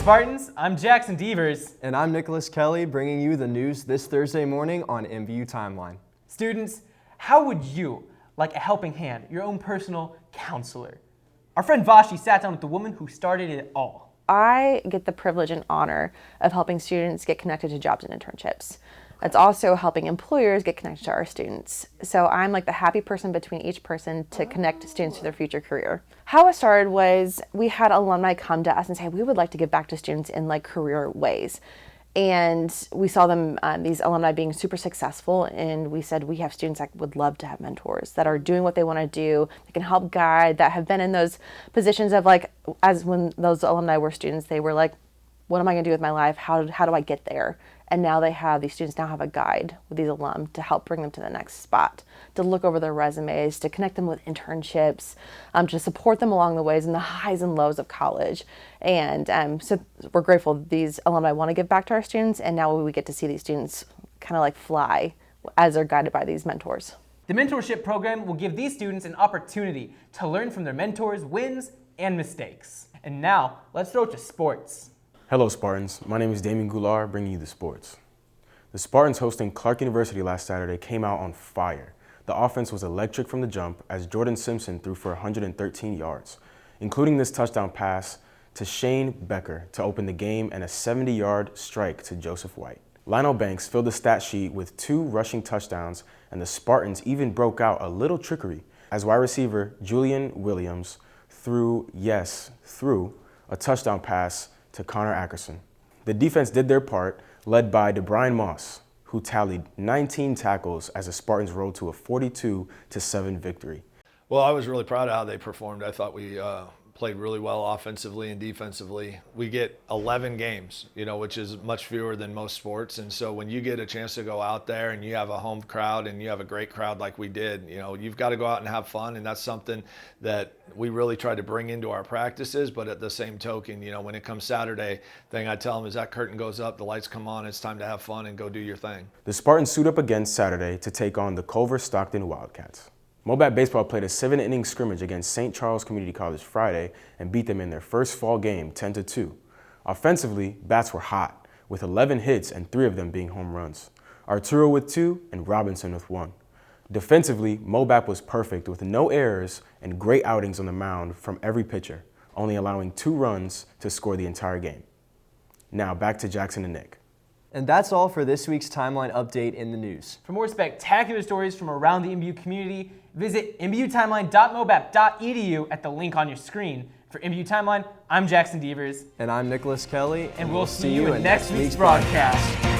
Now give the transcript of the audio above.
Spartans, I'm Jackson Devers. And I'm Nicholas Kelly, bringing you the news this Thursday morning on MVU Timeline. Students, how would you like a helping hand, your own personal counselor? Our friend Vashi sat down with the woman who started it all. I get the privilege and honor of helping students get connected to jobs and internships. It's also helping employers get connected to our students. So I'm like the happy person between each person to connect students to their future career. How it started was we had alumni come to us and say, we would like to give back to students in like career ways. And we saw them, these alumni being super successful, and we said we have students that would love to have mentors that are doing what they want to do, that can help guide, that have been in those positions of like, as when those alumni were students, they were like, what am I going to do with my life? How do I get there? And now these students now have a guide with these alum to help bring them to the next spot, to look over their resumes, to connect them with internships, to support them along the ways and the highs and lows of college. And so we're grateful these alumni want to give back to our students, and now we get to see these students kind of like fly as they're guided by these mentors. The mentorship program will give these students an opportunity to learn from their mentors' wins and mistakes. And now, let's throw it to sports. Hello Spartans, my name is Damien Goulart, bringing you the sports. The Spartans hosting Clark University last Saturday came out on fire. The offense was electric from the jump as Jordan Simpson threw for 113 yards, including this touchdown pass to Shane Becker to open the game and a 70-yard strike to Joseph White. Lionel Banks filled the stat sheet with 2 rushing touchdowns, and the Spartans even broke out a little trickery as wide receiver Julian Williams threw a touchdown pass to Connor Ackerson. The defense did their part, led by DeBrian Moss, who tallied 19 tackles as the Spartans rolled to a 42-7 victory. Well, I was really proud of how they performed. I thought we played really well offensively and defensively. We get 11 games, which is much fewer than most sports. And so when you get a chance to go out there and you have a home crowd and you have a great crowd like we did, you've got to go out and have fun. And that's something that we really try to bring into our practices. But at the same token, when it comes Saturday, thing I tell them is that curtain goes up, the lights come on, it's time to have fun and go do your thing. The Spartans suit up again Saturday to take on the Culver Stockton Wildcats. Mobat Baseball played a 7-inning scrimmage against St. Charles Community College Friday and beat them in their first fall game 10-2. Offensively, bats were hot, with 11 hits and 3 of them being home runs. Arturo with 2 and Robinson with 1. Defensively, Mobat was perfect with no errors and great outings on the mound from every pitcher, only allowing 2 runs to score the entire game. Now back to Jackson and Nick. And that's all for this week's Timeline update in the news. For more spectacular stories from around the MBU community, visit mbutimeline.mobap.edu at the link on your screen. For MBU Timeline, I'm Jackson Devers. And I'm Nicholas Kelly. And we'll see you in next week's broadcast.